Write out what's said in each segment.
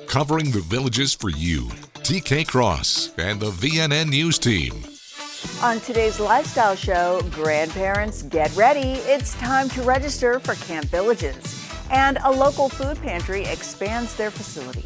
covering the Villages for you. TK Cross and the VNN News Team. On today's Lifestyle Show, grandparents, get ready. It's time to register for Camp Villages. And a local food pantry expands their facility.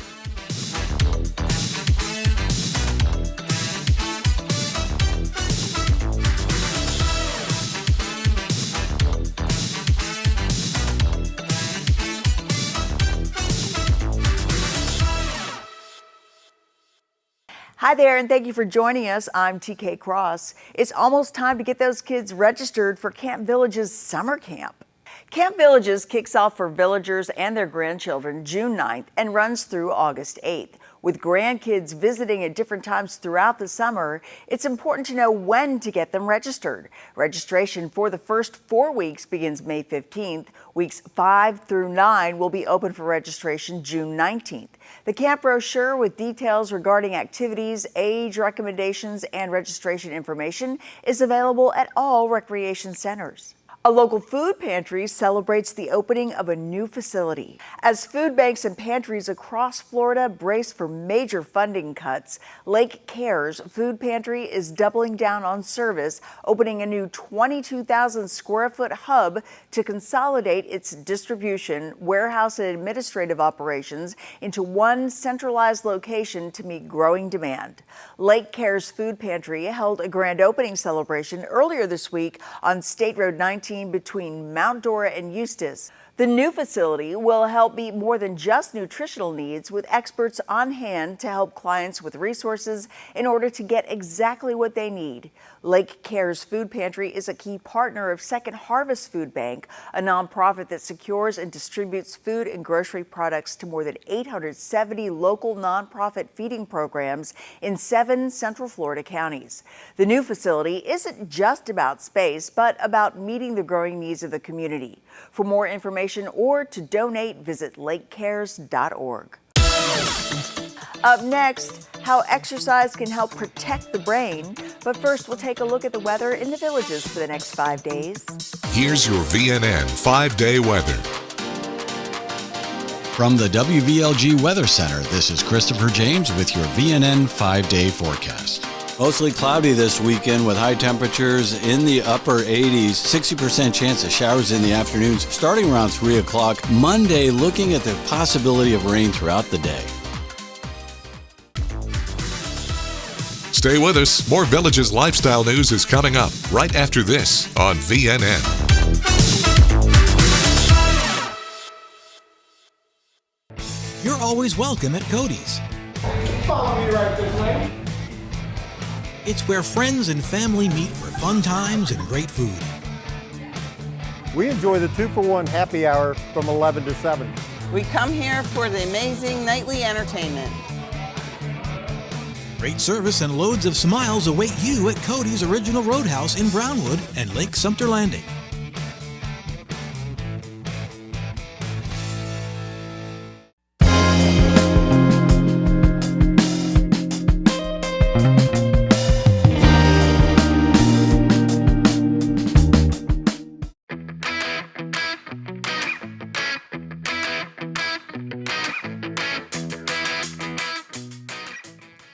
Hi there, and thank you for joining us. I'm TK Cross. It's almost time to get those kids registered for Camp Villages Summer Camp. Camp Villages kicks off for villagers and their grandchildren June 9th and runs through August 8th. With grandkids visiting at different times throughout the summer, it's important to know when to get them registered. Registration for the first 4 weeks begins May 15th. Weeks 5 through 9 will be open for registration June 19th. The camp brochure with details regarding activities, age recommendations, and registration information is available at all recreation centers. A local food pantry celebrates the opening of a new facility. As food banks and pantries across Florida brace for major funding cuts, Lake Cares Food Pantry is doubling down on service, opening a new 22,000 square foot hub to consolidate its distribution, warehouse, and administrative operations into one centralized location to meet growing demand. Lake Cares Food Pantry held a grand opening celebration earlier this week on State Road 19 between Mount Dora and Eustis. The new facility will help meet more than just nutritional needs, with experts on hand to help clients with resources in order to get exactly what they need. Lake Cares Food Pantry is a key partner of Second Harvest Food Bank, a nonprofit that secures and distributes food and grocery products to more than 870 local nonprofit feeding programs in 7 Central Florida counties. The new facility isn't just about space, but about meeting the growing needs of the community. For more information or to donate, visit lakecares.org. Up next, how exercise can help protect the brain. But first, we'll take a look at the weather in the Villages for the next 5 days. Here's your VNN 5-day weather. From the WVLG Weather Center, this is Christopher James with your VNN 5-day forecast. Mostly cloudy this weekend with high temperatures in the upper 80s, 60% chance of showers in the afternoons starting around 3 o'clock. Monday, looking at the possibility of rain throughout the day. Stay with us. More Villages lifestyle news is coming up right after this on VNN. You're always welcome at Cody's. Follow me right this way. It's where friends and family meet for fun times and great food. We enjoy the 2-for-1 happy hour from 11 to 7. We come here for the amazing nightly entertainment. Great service and loads of smiles await you at Cody's Original Roadhouse in Brownwood and Lake Sumter Landing.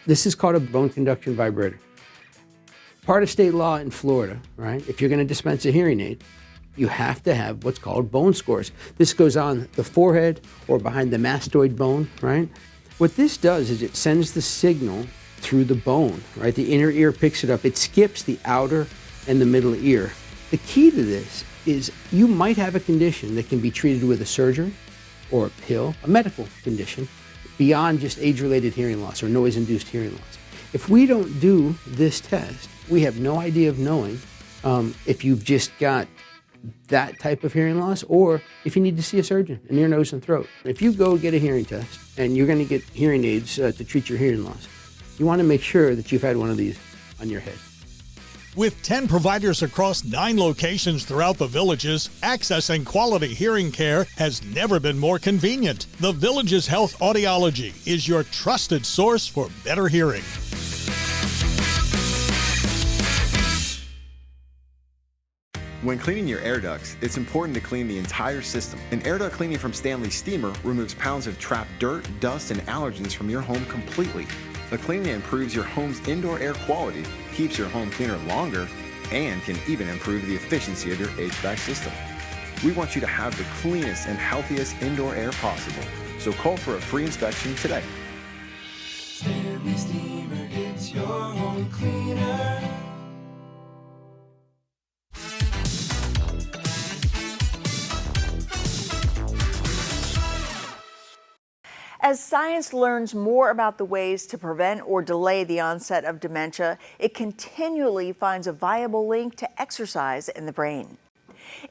This is called a bone conduction vibrator. Part of state law in Florida, right? If you're going to dispense a hearing aid, you have to have what's called bone scores. This goes on the forehead or behind the mastoid bone, right? What this does is it sends the signal through the bone, right? The inner ear picks it up. It skips the outer and the middle ear. The key to this is you might have a condition that can be treated with a surgery or a pill, a medical condition, beyond just age-related hearing loss or noise-induced hearing loss. If we don't do this test, we have no idea of knowing if you've just got that type of hearing loss or if you need to see a surgeon in ear, nose, and throat. If you go get a hearing test and you're going to get hearing aids to treat your hearing loss, you want to make sure that you've had one of these on your head. With 10 providers across 9 locations throughout the Villages, accessing quality hearing care has never been more convenient. The Villages Health Audiology is your trusted source for better hearing. When cleaning your air ducts, it's important to clean the entire system. An air duct cleaning from Stanley Steamer removes pounds of trapped dirt, dust, and allergens from your home completely. The cleaning improves your home's indoor air quality, keeps your home cleaner longer, and can even improve the efficiency of your HVAC system. We want you to have the cleanest and healthiest indoor air possible. So call for a free inspection today. Stanley Steamer gets your home cleaner. As science learns more about the ways to prevent or delay the onset of dementia, it continually finds a viable link to exercise in the brain.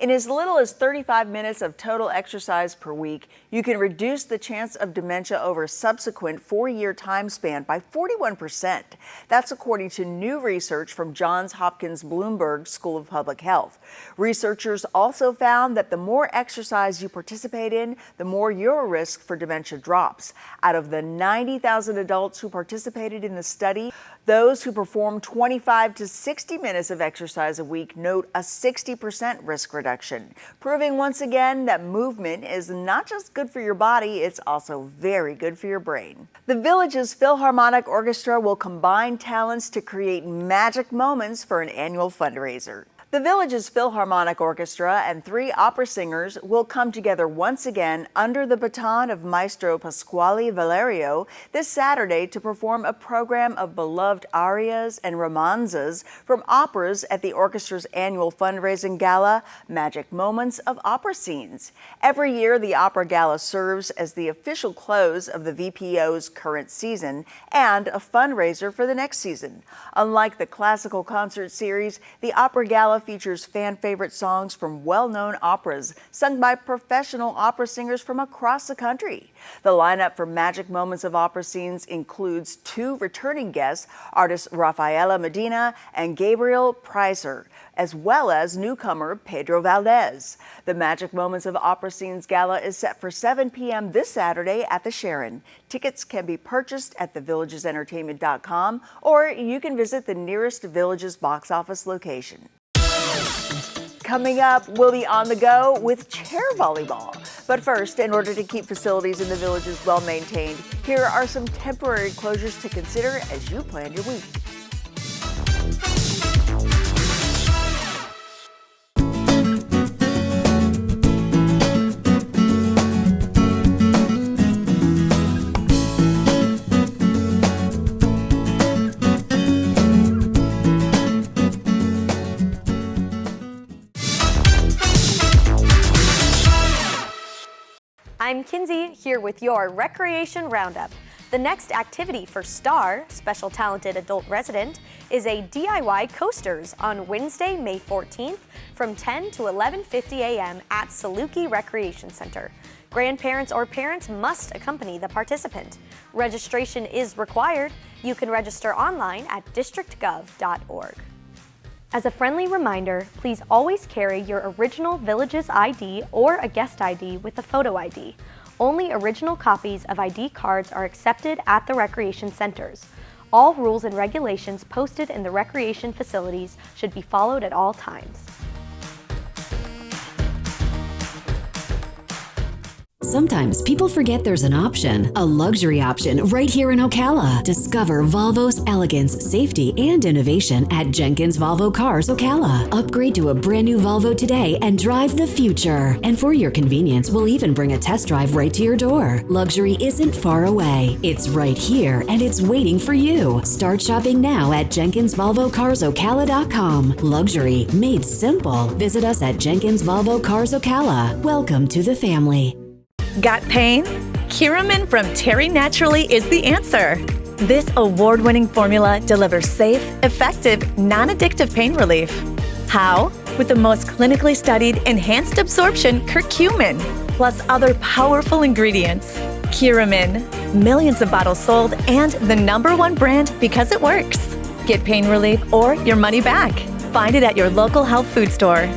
In as little as 35 minutes of total exercise per week, you can reduce the chance of dementia over a subsequent 4-year time span by 41%. That's according to new research from Johns Hopkins Bloomberg School of Public Health. Researchers also found that the more exercise you participate in, the more your risk for dementia drops. Out of the 90,000 adults who participated in the study, those who perform 25 to 60 minutes of exercise a week note a 60% risk reduction, proving once again that movement is not just good for your body, it's also very good for your brain. The Villages Philharmonic Orchestra will combine talents to create magic moments for an annual fundraiser. The Villages Philharmonic Orchestra and 3 opera singers will come together once again under the baton of Maestro Pasquale Valerio this Saturday to perform a program of beloved arias and romanzas from operas at the orchestra's annual fundraising gala, Magic Moments of Opera Scenes. Every year, the Opera Gala serves as the official close of the VPO's current season and a fundraiser for the next season. Unlike the classical concert series, the Opera Gala features fan-favorite songs from well-known operas sung by professional opera singers from across the country. The lineup for Magic Moments of Opera Scenes includes 2 returning guests, artists Rafaela Medina and Gabriel Preiser, as well as newcomer Pedro Valdez. The Magic Moments of Opera Scenes Gala is set for 7 p.m. this Saturday at the Sharon. Tickets can be purchased at thevillagesentertainment.com, or you can visit the nearest Villages box office location. Coming up, we'll be on the go with chair volleyball. But first, in order to keep facilities in the Villages well maintained, here are some temporary closures to consider as you plan your week. I'm Kinsey, here with your Recreation Roundup. The next activity for STAR, Special Talented Adult Resident, is a DIY coasters on Wednesday, May 14th from 10 to 11:50 a.m. at Saluki Recreation Center. Grandparents or parents must accompany the participant. Registration is required. You can register online at districtgov.org. As a friendly reminder, please always carry your original Villages ID or a guest ID with a photo ID. Only original copies of ID cards are accepted at the recreation centers. All rules and regulations posted in the recreation facilities should be followed at all times. Sometimes people forget there's an option, a luxury option right here in Ocala. Discover Volvo's elegance, safety, and innovation at Jenkins Volvo Cars Ocala. Upgrade to a brand new Volvo today and drive the future. And for your convenience, we'll even bring a test drive right to your door. Luxury isn't far away. It's right here and it's waiting for you. Start shopping now at JenkinsVolvoCarsOcala.com. Luxury made simple. Visit us at Jenkins Volvo Cars Ocala. Welcome to the family. Got pain? Curamin from Terry Naturally is the answer. This award-winning formula delivers safe, effective, non-addictive pain relief. How? With the most clinically studied enhanced absorption curcumin, plus other powerful ingredients. Curamin, millions of bottles sold, and the #1 brand because it works. Get pain relief or your money back. Find it at your local health food store.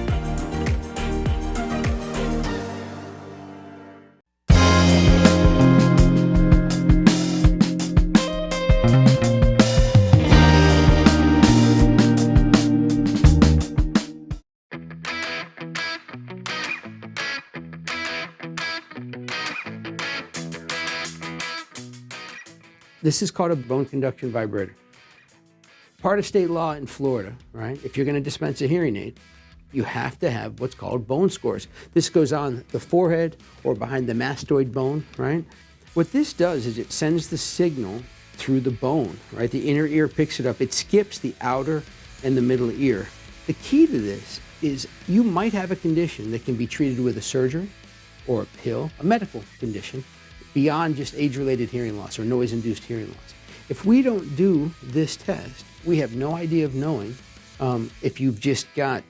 This is called a bone conduction vibrator. Part of state law in Florida, right? If you're going to dispense a hearing aid, you have to have what's called bone scores. This goes on the forehead or behind the mastoid bone, right? What this does is it sends the signal through the bone, right? The inner ear picks it up. It skips the outer and the middle ear. The key to this is you might have a condition that can be treated with a surgery or a pill, a medical condition, beyond just age-related hearing loss or noise-induced hearing loss. If we don't do this test, we have no idea of knowing if you've just got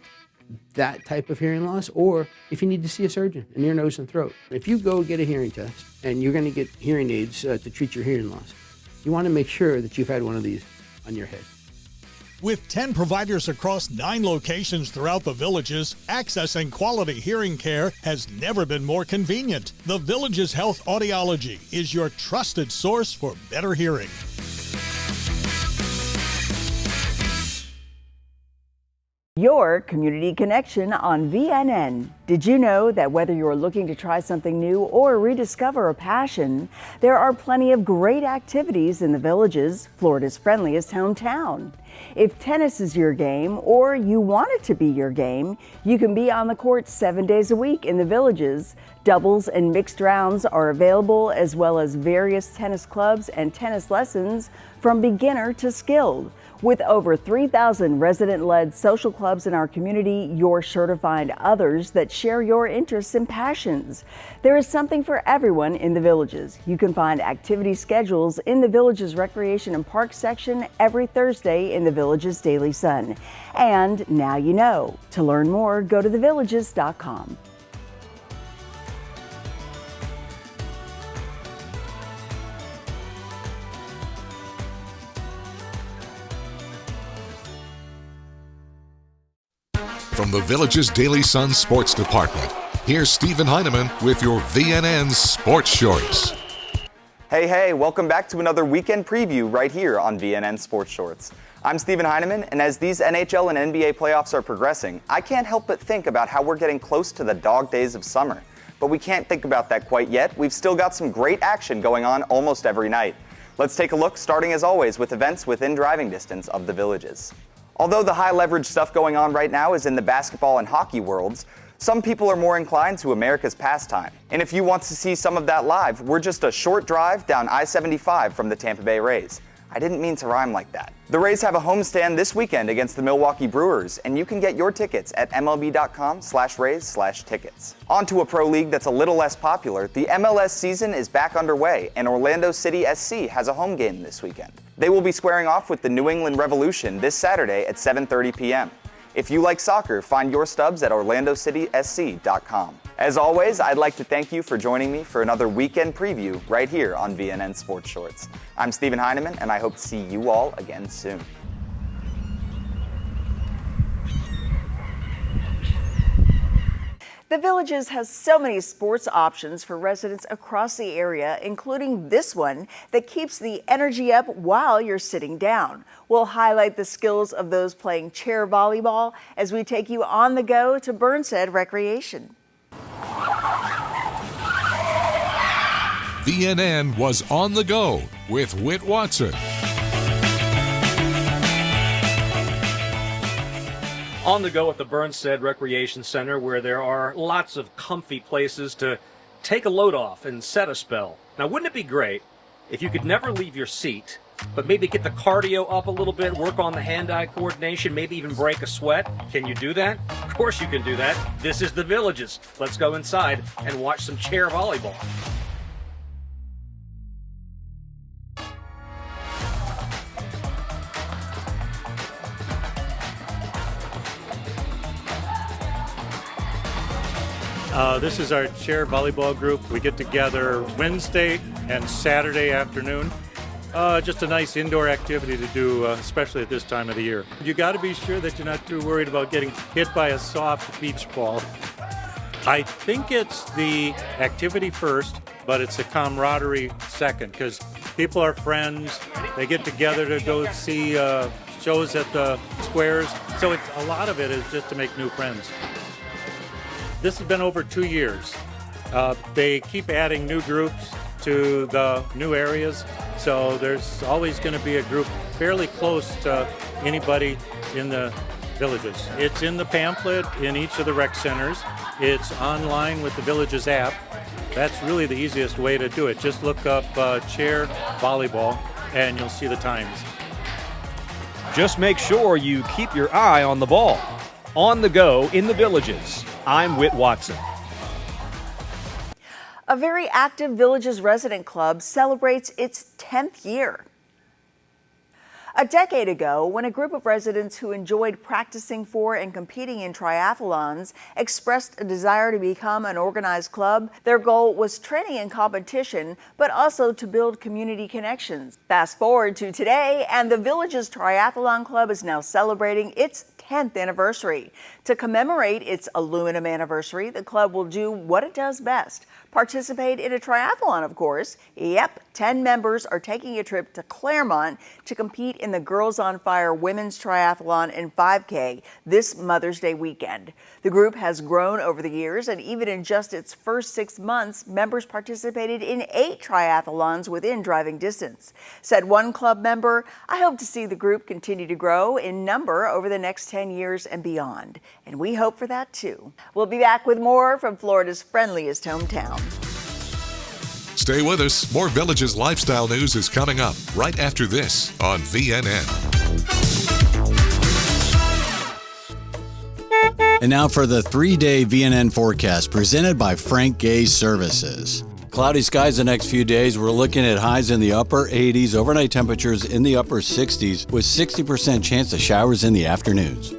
that type of hearing loss or if you need to see a surgeon in ear, nose, and throat. If you go get a hearing test and you're going to get hearing aids to treat your hearing loss, you want to make sure that you've had one of these on your head. With 10 providers across 9 locations throughout the Villages, accessing quality hearing care has never been more convenient. The Villages Health Audiology is your trusted source for better hearing. Your community connection on VNN. Did you know that whether you're looking to try something new or rediscover a passion, there are plenty of great activities in the Villages, Florida's friendliest hometown? If tennis is your game or you want it to be your game, you can be on the court 7 days a week in the Villages. Doubles and mixed rounds are available, as well as various tennis clubs and tennis lessons from beginner to skilled. With over 3,000 resident-led social clubs in our community, you're sure to find others that share your interests and passions. There is something for everyone in the Villages. You can find activity schedules in the Villages Recreation and Park section every Thursday in the Villages Daily Sun. And now you know. To learn more, go to thevillages.com. From the Villages Daily Sun Sports Department, here's Stephen Heineman with your VNN Sports Shorts. Hey, welcome back to another weekend preview right here on VNN Sports Shorts. I'm Stephen Heineman, and as these NHL and NBA playoffs are progressing, I can't help but think about how we're getting close to the dog days of summer. But we can't think about that quite yet. We've still got some great action going on almost every night. Let's take a look, starting as always with events within driving distance of the Villages. Although the high-leverage stuff going on right now is in the basketball and hockey worlds, some people are more inclined to America's pastime. And if you want to see some of that live, we're just a short drive down I-75 from the Tampa Bay Rays. I didn't mean to rhyme like that. The Rays have a homestand this weekend against the Milwaukee Brewers, and you can get your tickets at MLB.com/Rays/tickets. On to a pro league that's a little less popular. The MLS season is back underway, and Orlando City SC has a home game this weekend. They will be squaring off with the New England Revolution this Saturday at 7:30 p.m. If you like soccer, find your stubs at orlandocitysc.com. As always, I'd like to thank you for joining me for another weekend preview right here on VNN Sports Shorts. I'm Stephen Heineman, and I hope to see you all again soon. The Villages has so many sports options for residents across the area, including this one that keeps the energy up while you're sitting down. We'll highlight the skills of those playing chair volleyball as we take you on the go to Burnshead Recreation. VNN was on the go with Whit Watson. On the go at the Burnshead Recreation Center, where there are lots of comfy places to take a load off and set a spell. Now, wouldn't it be great if you could never leave your seat, but maybe get the cardio up a little bit, work on the hand-eye coordination, maybe even break a sweat? Can you do that? Of course you can do that. This is the Villages. Let's go inside and watch some chair volleyball. This is our chair volleyball group. We get together Wednesday and Saturday afternoon. Just a nice indoor activity to do, especially at this time of the year. You got to be sure that you're not too worried about getting hit by a soft beach ball. I think it's the activity first, but it's the camaraderie second, because people are friends. They get together to go see shows at the squares. So a lot of it is just to make new friends. This has been over 2 years. They keep adding new groups, to the new areas. So there's always going to be a group fairly close to anybody in the villages. It's in the pamphlet in each of the rec centers. It's online with the Villages app. That's really the easiest way to do it. Just look up chair volleyball and you'll see the times. Just make sure you keep your eye on the ball. On the go in the Villages, I'm Whit Watson. A very active Villages Resident Club celebrates its 10th year. A decade ago, when a group of residents who enjoyed practicing for and competing in triathlons expressed a desire to become an organized club, their goal was training and competition, but also to build community connections. Fast forward to today, and the Villages Triathlon Club is now celebrating its 10th anniversary. To commemorate its aluminum anniversary, the club will do what it does best: participate in a triathlon, of course. Yep, 10 members are taking a trip to Claremont to compete in the Girls on Fire Women's Triathlon and 5K this Mother's Day weekend. The group has grown over the years, and even in just its first 6 months, members participated in 8 triathlons within driving distance. Said one club member, "I hope to see the group continue to grow in number over the next 10 years and beyond." And we hope for that too. We'll be back with more from Florida's friendliest hometown. Stay with us. More Villages lifestyle news is coming up right after this on VNN. And now for the 3-day VNN forecast presented by Frank Gay Services. Cloudy skies the next few days. We're looking at highs in the upper 80s, overnight temperatures in the upper 60s with 60% chance of showers in the afternoons.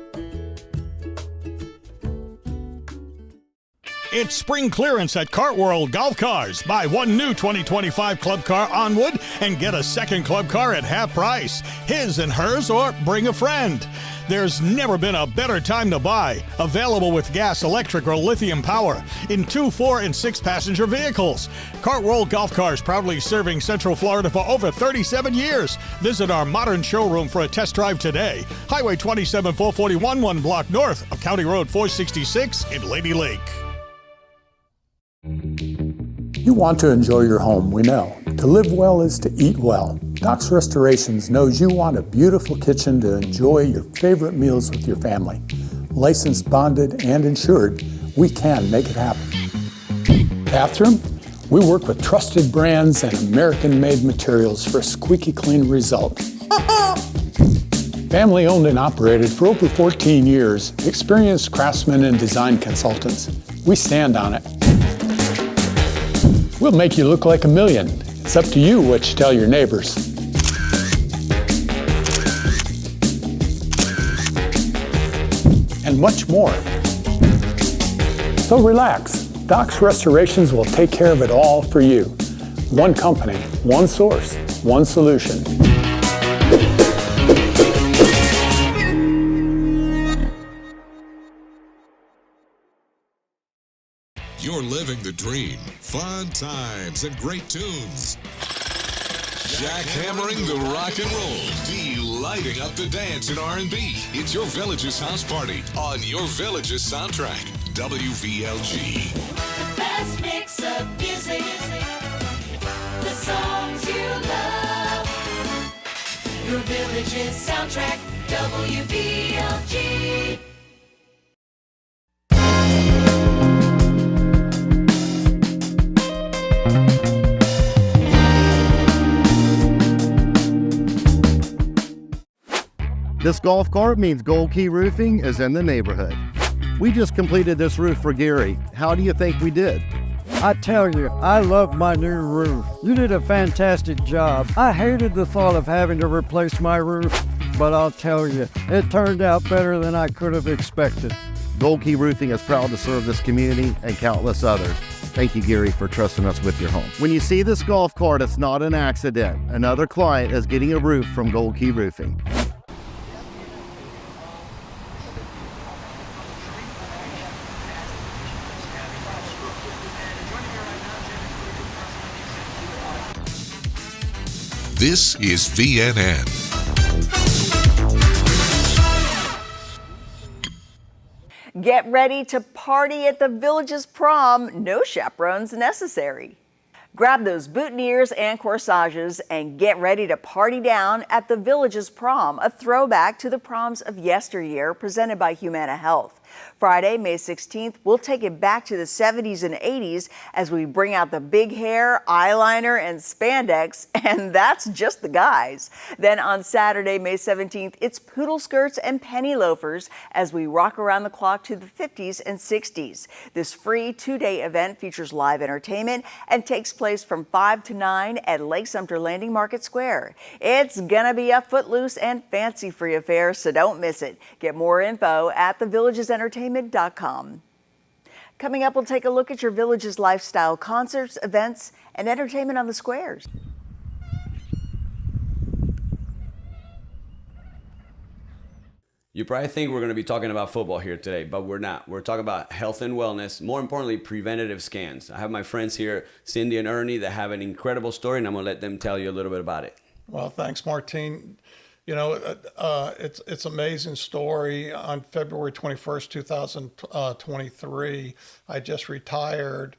It's spring clearance at Kart World Golf Cars. Buy one new 2025 club car on wood and get a second club car at half price. His and hers, or bring a friend. There's never been a better time to buy. Available with gas, electric, or lithium power in 2, 4, and 6 passenger vehicles. Kart World Golf Cars, proudly serving Central Florida for over 37 years. Visit our modern showroom for a test drive today. Highway 27 441, 1 block north of County Road 466 in Lady Lake. You want to enjoy your home, we know. To live well is to eat well. Doc's Restorations knows you want a beautiful kitchen to enjoy your favorite meals with your family. Licensed, bonded, and insured, we can make it happen. Bathroom? We work with trusted brands and American-made materials for a squeaky clean result. Family owned and operated for over 14 years, experienced craftsmen and design consultants. We stand on it. We'll make you look like a million. It's up to you what you tell your neighbors. And much more. So relax. Doc's Restorations will take care of it all for you. One company, one source, one solution. You're living the dream. Fun times and great tunes. Jackhammering the rock and roll. Delighting up the dance in R&B. It's your Villages house party on your Villages soundtrack. WVLG. The best mix of music. The songs you love. Your Villages soundtrack. WVLG. This golf cart means Gold Key Roofing is in the neighborhood. We just completed this roof for Gary. How do you think we did? I tell you, I love my new roof. You did a fantastic job. I hated the thought of having to replace my roof, but I'll tell you, it turned out better than I could have expected. Gold Key Roofing is proud to serve this community and countless others. Thank you, Gary, for trusting us with your home. When you see this golf cart, it's not an accident. Another client is getting a roof from Gold Key Roofing. This is VNN. Get ready to party at the Villages prom. No chaperones necessary. Grab those boutonnieres and corsages and get ready to party down at the Village's Prom, a throwback to the proms of yesteryear presented by Humana Health. Friday, May 16th, we'll take it back to the 70s and 80s as we bring out the big hair, eyeliner, and spandex, and that's just the guys. Then on Saturday, May 17th, it's poodle skirts and penny loafers as we rock around the clock to the 50s and 60s. This free two-day event features live entertainment and takes place from 5 to 9 at Lake Sumter Landing Market Square. It's gonna be a footloose and fancy-free affair, so don't miss it. Get more info at thevillagesentertainment.com. Coming up, we'll take a look at your Village's lifestyle concerts, events, and entertainment on the squares. You probably think we're going to be talking about football here today, but we're not. We're talking about health and wellness, more importantly, preventative scans. I have my friends here, Cindy and Ernie, that have an incredible story, and I'm going to let them tell you a little bit about it. Well, thanks, Martine. You know, it's an amazing story. On February 21st, 2023, I just retired,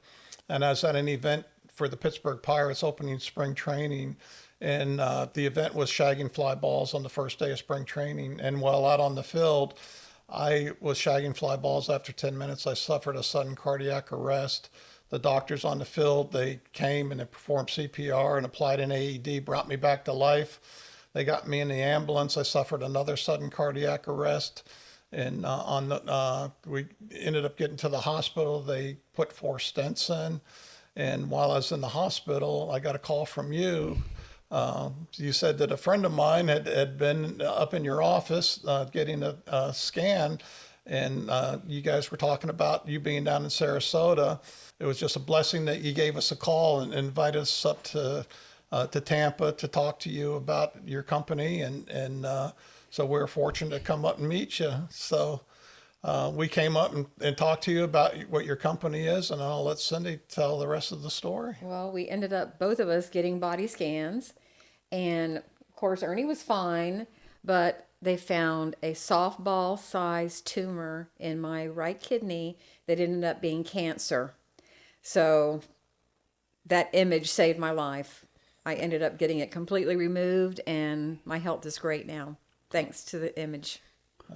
and I was at an event for the Pittsburgh Pirates opening spring training. And the event was shagging fly balls on the first day of spring training. And while out on the field, I was shagging fly balls. After 10 minutes, I suffered a sudden cardiac arrest. The doctors on the field, they came and they performed CPR and applied an AED, brought me back to life. They got me in the ambulance. I suffered another sudden cardiac arrest. And we ended up getting to the hospital. They put 4 stents in. And while I was in the hospital, I got a call from you. You said that a friend of mine had been up in your office getting a scan, and you guys were talking about you being down in Sarasota. It was just a blessing that you gave us a call and invited us up to Tampa to talk to you about your company, and so we're fortunate to come up and meet you. So we came up and talked to you about what your company is, and I'll let Cindy tell the rest of the story. Well, we ended up, both of us, getting body scans. And of course, Ernie was fine, but they found a softball-sized tumor in my right kidney that ended up being cancer. So that image saved my life. I ended up getting it completely removed, and my health is great now, thanks to the image.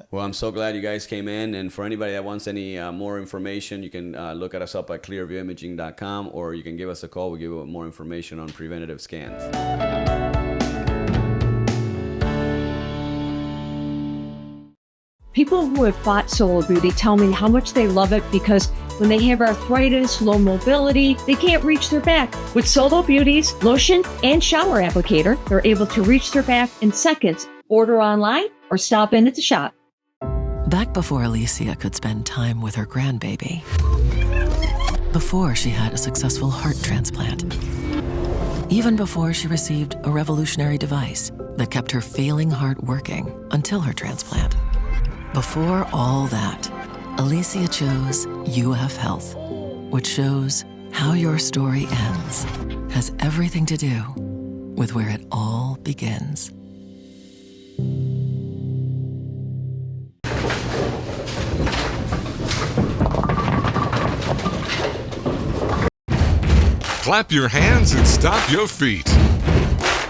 Well, I'm so glad you guys came in. And for anybody that wants any more information, you can look at us up at clearviewimaging.com, or you can give us a call. We'll give you more information on preventative scans. People who have bought Solo Beauty tell me how much they love it because when they have arthritis, low mobility, they can't reach their back. With Solo Beauty's lotion and shower applicator, they're able to reach their back in seconds. Order online or stop in at the shop. Back before Alicia could spend time with her grandbaby. Before she had a successful heart transplant. Even before she received a revolutionary device that kept her failing heart working until her transplant. Before all that, Alicia chose UF Health, which shows how your story ends has everything to do with where it all begins. Clap your hands and stomp your feet.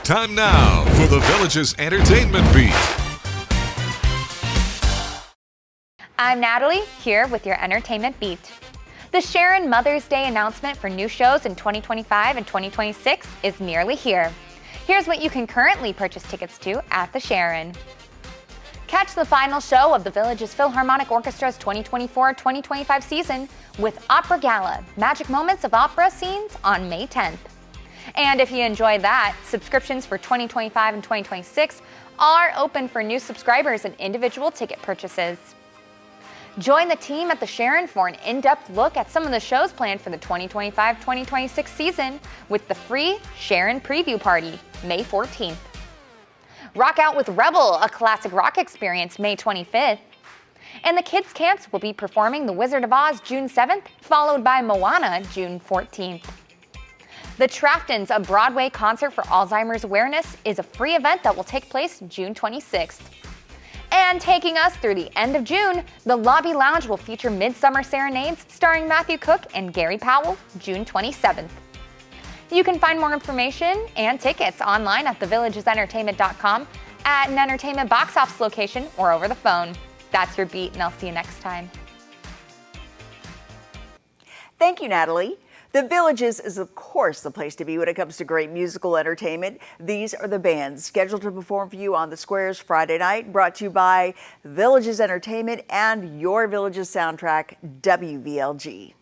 Time now for the Village's Entertainment Beat. I'm Natalie, here with your Entertainment Beat. The Sharon Mother's Day announcement for new shows in 2025 and 2026 is nearly here. Here's what you can currently purchase tickets to at the Sharon. Catch the final show of the Village's Philharmonic Orchestra's 2024-2025 season with Opera Gala, Magic Moments of Opera scenes on May 10th. And if you enjoyed that, subscriptions for 2025 and 2026 are open for new subscribers and individual ticket purchases. Join the team at the Sharon for an in-depth look at some of the shows planned for the 2025-2026 season with the free Sharon Preview Party, May 14th. Rock out with Rebel, a classic rock experience, May 25th. And the kids' camps will be performing The Wizard of Oz June 7th, followed by Moana June 14th. The Traftons, a Broadway concert for Alzheimer's awareness, is a free event that will take place June 26th. And taking us through the end of June, the Lobby Lounge will feature Midsummer Serenades starring Matthew Cook and Gary Powell, June 27th. You can find more information and tickets online at thevillagesentertainment.com, at an entertainment box office location, or over the phone. That's your beat, and I'll see you next time. Thank you, Natalie. The Villages is, of course, the place to be when it comes to great musical entertainment. These are the bands scheduled to perform for you on the Squares Friday night, brought to you by Villages Entertainment and your Villages soundtrack, WVLG.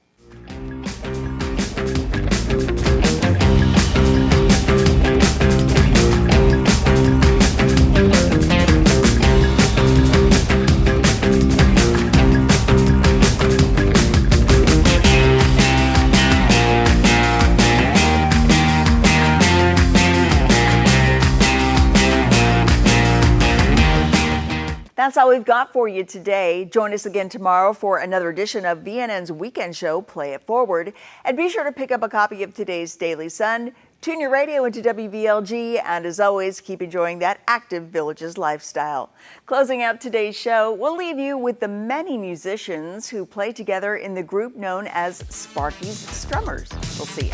That's all we've got for you today. Join us again tomorrow for another edition of VNN's weekend show, Play It Forward. And be sure to pick up a copy of today's Daily Sun. Tune your radio into WVLG, and as always, keep enjoying that active Villages lifestyle. Closing out today's show, we'll leave you with the many musicians who play together in the group known as Sparky's Strummers. We'll see you.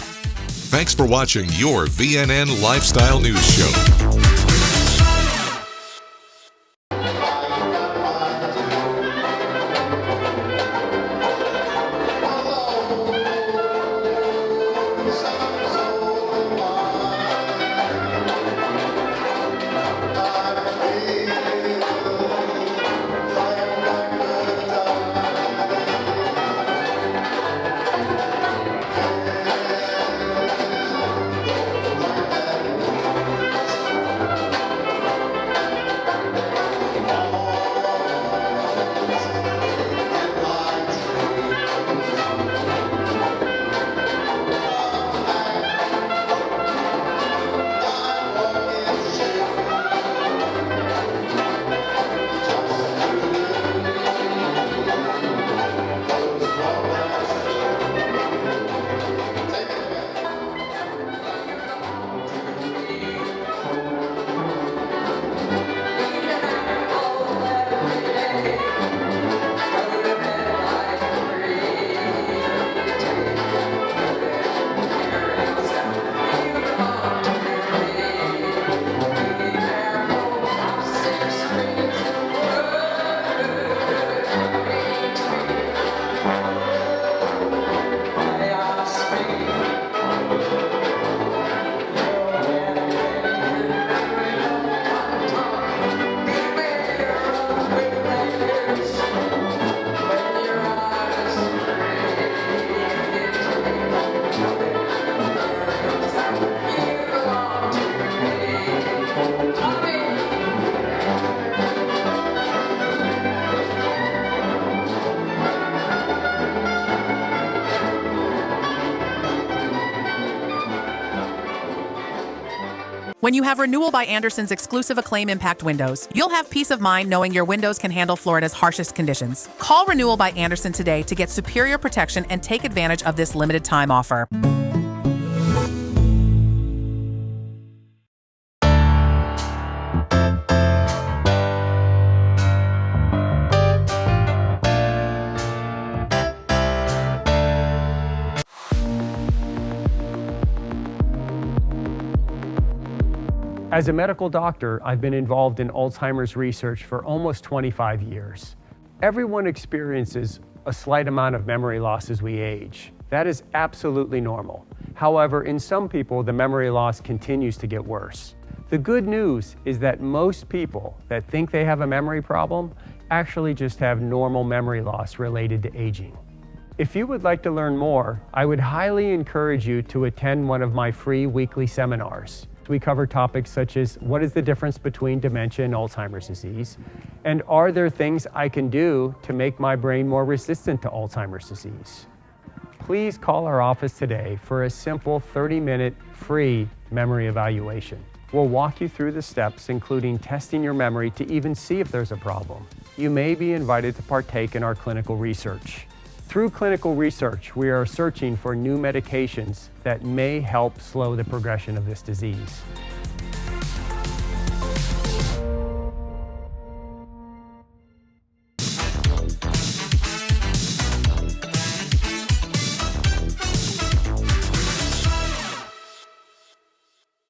Thanks for watching your VNN Lifestyle News Show. When you have Renewal by Andersen's exclusive Acclaim Impact windows, you'll have peace of mind knowing your windows can handle Florida's harshest conditions. Call Renewal by Andersen today to get superior protection and take advantage of this limited time offer. As a medical doctor, I've been involved in Alzheimer's research for almost 25 years. Everyone experiences a slight amount of memory loss as we age. That is absolutely normal. However, in some people, the memory loss continues to get worse. The good news is that most people that think they have a memory problem actually just have normal memory loss related to aging. If you would like to learn more, I would highly encourage you to attend one of my free weekly seminars. We cover topics such as what is the difference between dementia and Alzheimer's disease, and are there things I can do to make my brain more resistant to Alzheimer's disease? Please call our office today for a simple 30-minute free memory evaluation. We'll walk you through the steps, including testing your memory to even see if there's a problem. You may be invited to partake in our clinical research. Through clinical research, we are searching for new medications that may help slow the progression of this disease.